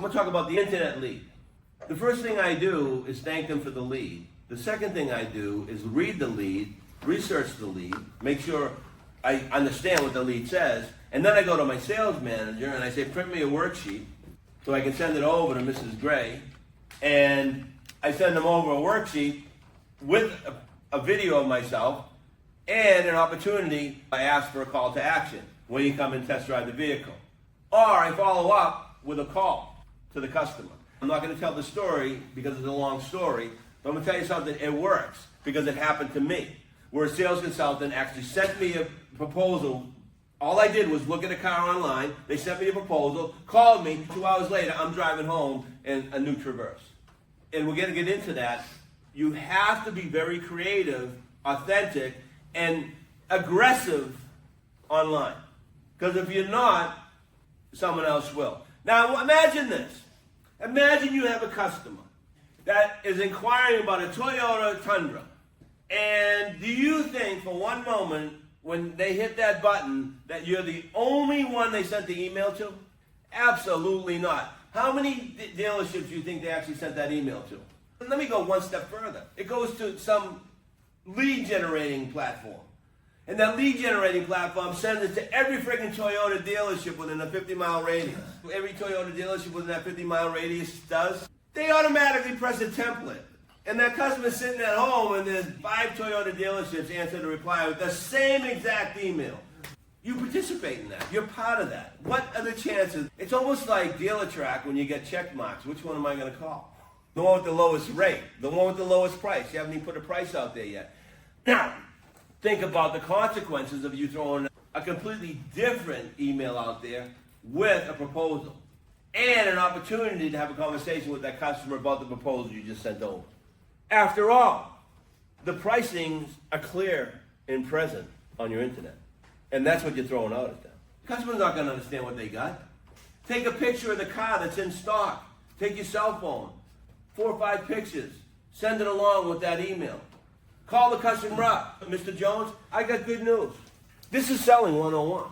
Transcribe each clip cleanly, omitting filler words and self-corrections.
going to talk about the internet lead. The first thing I do is thank them for the lead. The second thing I do is read the lead, research the lead, make sure I understand what the lead says, and then I go to my sales manager and I say, print me a worksheet so I can send it over to Mrs. Gray, and I send them over a worksheet with a video of myself and an opportunity. I ask for a call to action when you come and test drive the vehicle. Or I follow up with a call to the customer. I'm not going to tell the story because it's a long story, but I'm going to tell you something. It works because it happened to me, where a sales consultant actually sent me a proposal. All I did was look at a car online. They sent me a proposal, called me. 2 hours later, I'm driving home in a new Traverse. And we're going to get into that. You have to be very creative, authentic, and aggressive online. Because if you're not, someone else will. Now imagine this. Imagine you have a customer that is inquiring about a Toyota Tundra. And do you think for one moment when they hit that button that you're the only one they sent the email to? Absolutely not. How many dealerships do you think they actually sent that email to? Let me go one step further. It goes to some lead generating platform. And that lead generating platform sends it to every freaking Toyota dealership within a 50-mile radius. Every Toyota dealership within that 50-mile radius does. They automatically press a template. And that customer's sitting at home and there's 5 Toyota dealerships answer the reply with the same exact email. You participate in that. You're part of that. What are the chances? It's almost like dealer track when you get check marks. Which one am I going to call? The one with the lowest rate. The one with the lowest price. You haven't even put a price out there yet. Now, think about the consequences of you throwing a completely different email out there with a proposal and an opportunity to have a conversation with that customer about the proposal you just sent over. After all, the pricings are clear and present on your internet. And that's what you're throwing out at them. The customer's not going to understand what they got. Take a picture of the car that's in stock. Take your cell phone, 4 or 5 pictures. Send it along with that email. Call the customer up. Mr. Jones, I got good news. This is selling 101.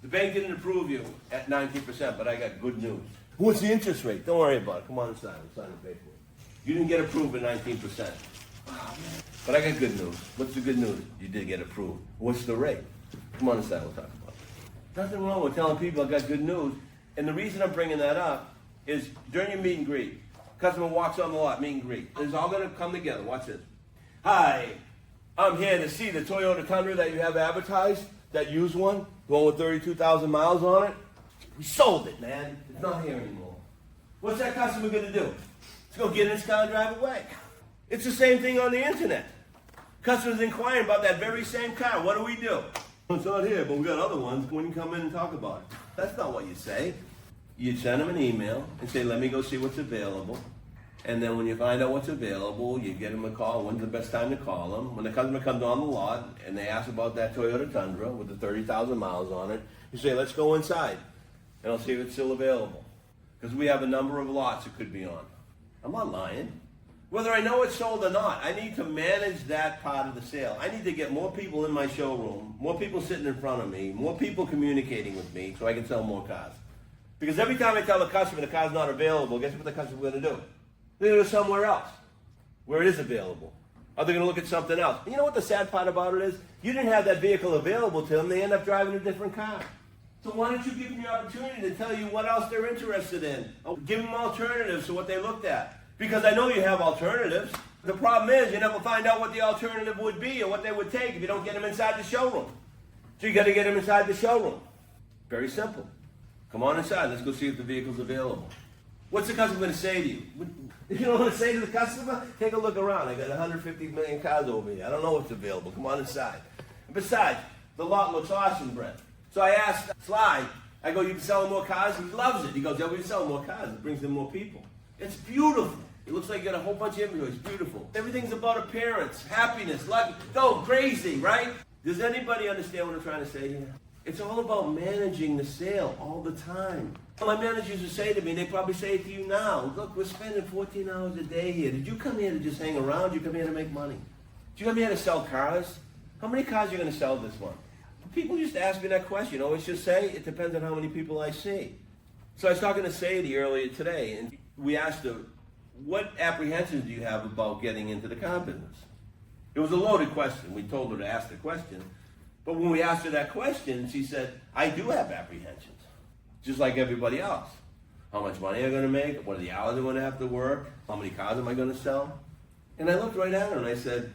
The bank didn't approve you at 19%, but I got good news. What's the interest rate? Don't worry about it. Come on inside. I'm signing the paperwork. You didn't get approved at 19%. But I got good news. What's the good news? You did get approved. What's the rate? Come on inside. We'll talk about it. Nothing wrong with telling people I got good news. And the reason I'm bringing that up is during your meet and greet, customer walks on the lot, meet and greet. It's all going to come together. Watch this. Hi, I'm here to see the Toyota Tundra that you have advertised, that used one, the one with 32,000 miles on it. We sold it, man. It's not here anymore. What's that customer going to do? It's going to get in his car and drive away. It's the same thing on the internet. Customers inquiring about that very same car. What do? It's not here, but we got other ones. When you come in and talk about it. That's not what you say. You send them an email and say, let me go see what's available. And then when you find out what's available, you get them a call. When's the best time to call them? When the customer comes on the lot and they ask about that Toyota Tundra with the 30,000 miles on it, you say, let's go inside and I'll see if it's still available. Because we have a number of lots it could be on. I'm not lying. Whether I know it's sold or not, I need to manage that part of the sale. I need to get more people in my showroom, more people sitting in front of me, more people communicating with me so I can sell more cars. Because every time I tell the customer the car's not available, guess what the customer's going to do? They're going to go somewhere else where it is available. Or they're going to look at something else. And you know what the sad part about it is? You didn't have that vehicle available to them. They end up driving a different car. So why don't you give them the opportunity to tell you what else they're interested in? Or give them alternatives to what they looked at. Because I know you have alternatives. The problem is you never find out what the alternative would be or what they would take if you don't get them inside the showroom. So you got to get them inside the showroom. Very simple. Come on inside. Let's go see if the vehicle's available. What's the customer going to say to you? You know what to say to the customer? Take a look around. I got 150 million cars over here. I don't know what's available. Come on inside. And besides, the lot looks awesome, Brett. So I asked Sly, I go, you can sell more cars? He loves it. He goes, yeah, we can sell more cars. It brings in more people. It's beautiful. It looks like you got a whole bunch of inventory. It's beautiful. Everything's about appearance, happiness, luck. Go crazy, right? Does anybody understand what I'm trying to say here? It's all about managing the sale all the time. My managers used to say to me, they probably say it to you now, look, we're spending 14 hours a day here. Did you come here to just hang around? Did you come here to make money? Did you come here to sell cars? How many cars are you going to sell this month? People used to ask me that question. I always just say, it depends on how many people I see. So I was talking to Sadie earlier today, and we asked her, what apprehensions do you have about getting into the car business? It was a loaded question. We told her to ask the question. But when we asked her that question, she said, I do have apprehensions, just like everybody else. How much money am I going to make? What are the hours I'm going to have to work? How many cars am I going to sell? And I looked right at her and I said,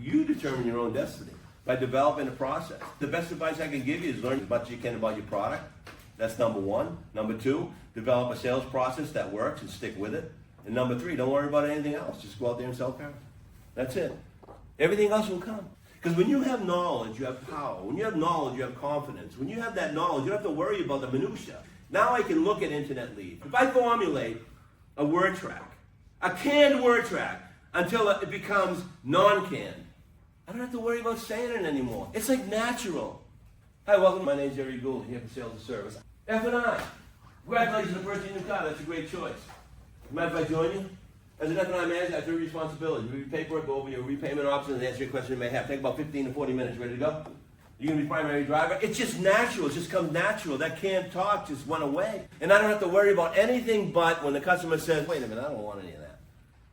you determine your own destiny by developing a process. The best advice I can give you is learn as much as you can about your product. That's number one. Number two, develop a sales process that works and stick with it. And number three, don't worry about anything else. Just go out there and sell cars. That's it. Everything else will come. Because when you have knowledge, you have power. When you have knowledge, you have confidence. When you have that knowledge, you don't have to worry about the minutia. Now I can look at internet leads. If I formulate a word track, a canned word track, until it becomes non-canned, I don't have to worry about saying it anymore. It's like natural. Hi, welcome. My name's Gerry Gould, here for sales and service. F&I. Congratulations on purchasing a new car. That's a great choice. Mind if I join you? As an F&I manager, I have 3 responsibilities. Review paperwork, go over your repayment options, and answer your question you may have. Take about 15 to 40 minutes. Ready to go? You're going to be primary driver? It's just natural. It just comes natural. That canned talk just went away. And I don't have to worry about anything but when the customer says, wait a minute, I don't want any of that.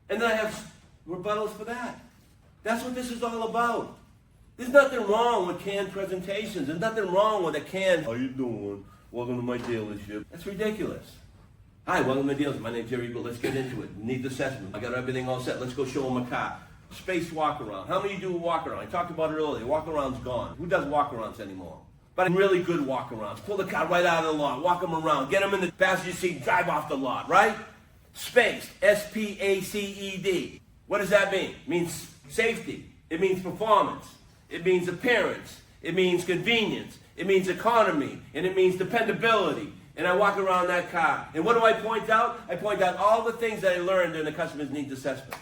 And then I have rebuttals for that. That's what this is all about. There's nothing wrong with canned presentations. There's nothing wrong with a canned, how you doing? Welcome to my dealership. That's ridiculous. Hi, welcome to the dealership. My name's Gerry Gould. Let's get into it. Needs assessment. I got everything all set. Let's go show them a car. Space walk around. How many of you do a walk around? I talked about it earlier. Walk around's gone. Who does walk arounds anymore? But really good walk arounds. Pull the car right out of the lot. Walk them around. Get them in the passenger seat. Drive off the lot, right? Spaced. S-P-A-C-E-D. What does that mean? It means safety. It means performance. It means appearance. It means convenience. It means economy. And it means dependability. And I walk around that car. And what do I point out? I point out all the things that I learned in the customer's needs assessment.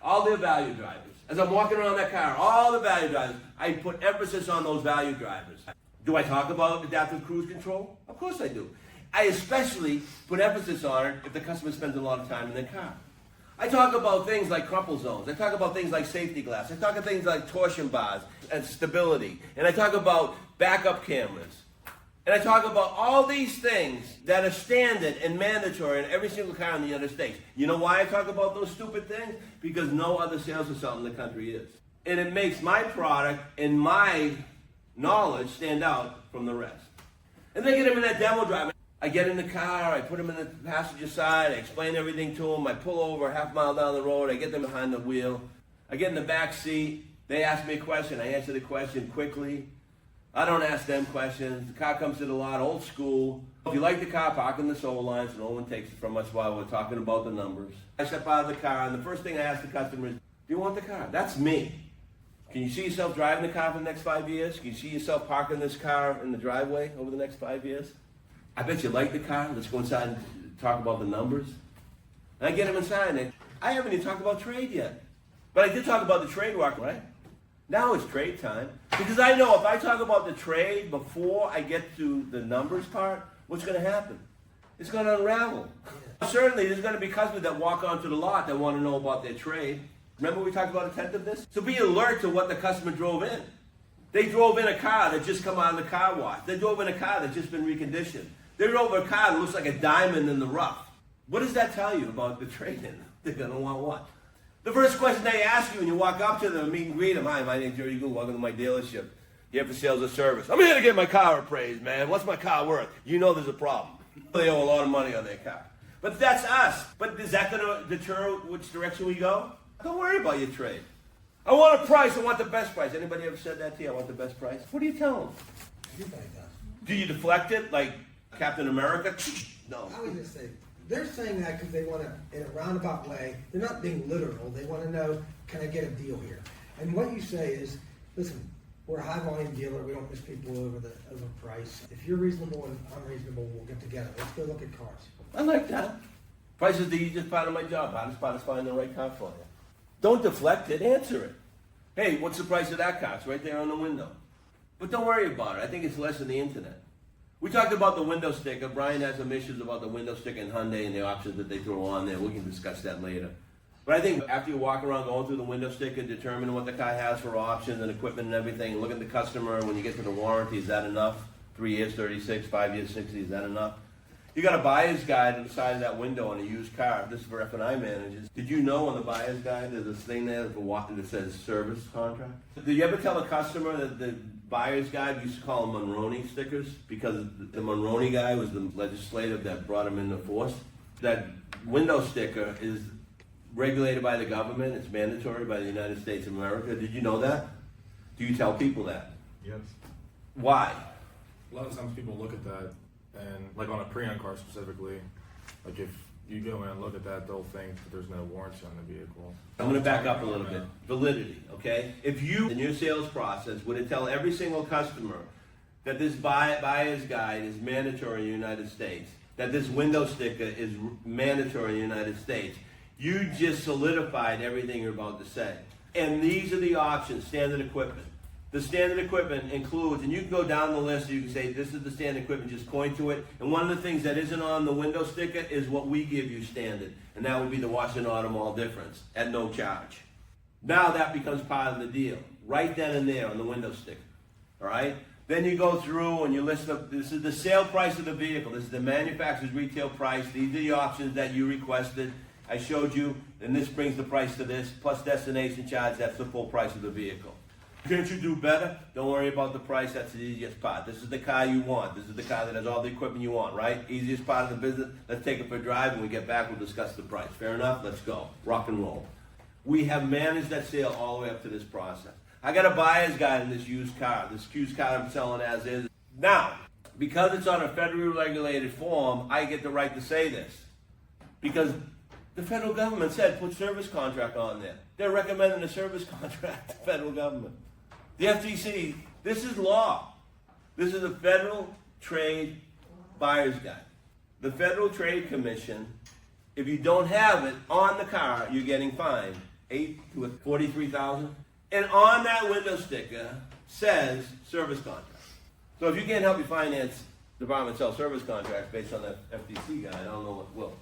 All their value drivers. As I'm walking around that car, all the value drivers, I put emphasis on those value drivers. Do I talk about adaptive cruise control? Of course I do. I especially put emphasis on it if the customer spends a lot of time in their car. I talk about things like crumple zones. I talk about things like safety glass. I talk about things like torsion bars and stability. And I talk about backup cameras. And I talk about all these things that are standard and mandatory in every single car in the United States. You know why I talk about those stupid things? Because no other sales consultant in the country is. And it makes my product and my knowledge stand out from the rest. And they get them in that demo drive. I get in the car, I put them in the passenger side, I explain everything to them, I pull over a half mile down the road, I get them behind the wheel, I get in the back seat, they ask me a question, I answer the question quickly. I don't ask them questions. The car comes to the lot, old school. If you like the car, park in the solar line so no one takes it from us while we're talking about the numbers. I step out of the car, and the first thing I ask the customer is, do you want the car? That's me. Can you see yourself driving the car for the next 5 years? Can you see yourself parking this car in the driveway over the next 5 years? I bet you like the car. Let's go inside and talk about the numbers. And I get them inside, and I haven't even talked about trade yet. But I did talk about the trade walk, right? Now it's trade time. Because I know if I talk about the trade before I get to the numbers part, what's going to happen? It's going to unravel. Yeah. Certainly, there's going to be customers that walk onto the lot that want to know about their trade. Remember we talked about attentiveness? So be alert to what the customer drove in. They drove in a car that just come out of the car wash. They drove in a car that's just been reconditioned. They drove a car that looks like a diamond in the rough. What does that tell you about the trade-in? They're going to want what? The first question they ask you when you walk up to them, meet and greet them, hi, my name's Gerry Gould, welcome to my dealership. Here for sales or service. I'm here to get my car appraised, man. What's my car worth? You know there's a problem. They owe a lot of money on their car. But that's us. But is that going to deter which direction we go? Don't worry about your trade. I want a price. I want the best price. Anybody ever said that to you? I want the best price. What do you tell them? Everybody does. Do you deflect it like Captain America? No. I would just say, they're saying that because they want to, in a roundabout way, they're not being literal. They want to know, can I get a deal here? And what you say is, listen, we're a high volume dealer. We don't miss people over price. If you're reasonable and I'm reasonable, we'll get together. Let's go look at cars. I like that. Price is the easiest part of my job. Hardest part is finding the right car for you. Don't deflect it. Answer it. Hey, what's the price of that car? It's right there on the window. But don't worry about it. I think it's less than the internet. We talked about the window sticker. Brian has some issues about the window sticker in Hyundai and the options that they throw on there. We can discuss that later. But I think after you walk around going through the window sticker, determining what the car has for options and equipment and everything, look at the customer when you get to the warranty, is that enough? 3 years, 36, 5 years, 60, is that enough? You got a buyer's guide on the side of that window on a used car. This is for F&I managers. Did you know on the buyer's guide there's this thing there that says service contract? Did you ever tell a customer that the buyer's guide used to call them Monroney stickers because the Monroney guy was the legislative that brought them into force? That window sticker is regulated by the government. It's mandatory by the United States of America. Did you know that? Do you tell people that? Yes. Why? A lot of times people look at that, and like on a pre-owned car specifically, like if you go in and look at that, they'll think that there's no warranty on the vehicle. I'm going to back up a little bit. Validity, okay? If you, in your sales process, were to tell every single customer that this buyer's guide is mandatory in the United States, that this window sticker is mandatory in the United States, you just solidified everything you're about to say. And these are the options, standard equipment. The standard equipment includes, and you can go down the list, you can say, this is the standard equipment, just point to it. And one of the things that isn't on the window sticker is what we give you standard. And that would be the Washington Auto Mall difference at no charge. Now that becomes part of the deal, right then and there on the window sticker, all right? Then you go through and you list up, this is the sale price of the vehicle. This is the manufacturer's retail price. These are the options that you requested. I showed you, and this brings the price to this, plus destination charge, that's the full price of the vehicle. Can't you do better? Don't worry about the price, that's the easiest part. This is the car you want. This is the car that has all the equipment you want, right? Easiest part of the business. Let's take it for a drive. When we get back, we'll discuss the price. Fair enough? Let's go. Rock and roll. We have managed that sale all the way up to this process. I got a buyer's guide in this used car I'm selling as is. Now, because it's on a federally regulated form, I get the right to say this. Because the federal government said put service contract on there. They're recommending a service contract to the federal government. The FTC, this is law. This is a Federal Trade Buyer's Guide. The Federal Trade Commission, if you don't have it on the car, you're getting fined $8,000 to $43,000. And on that window sticker says service contract. So if you can't help your finance department sell service contracts based on that FTC guide, I don't know what will.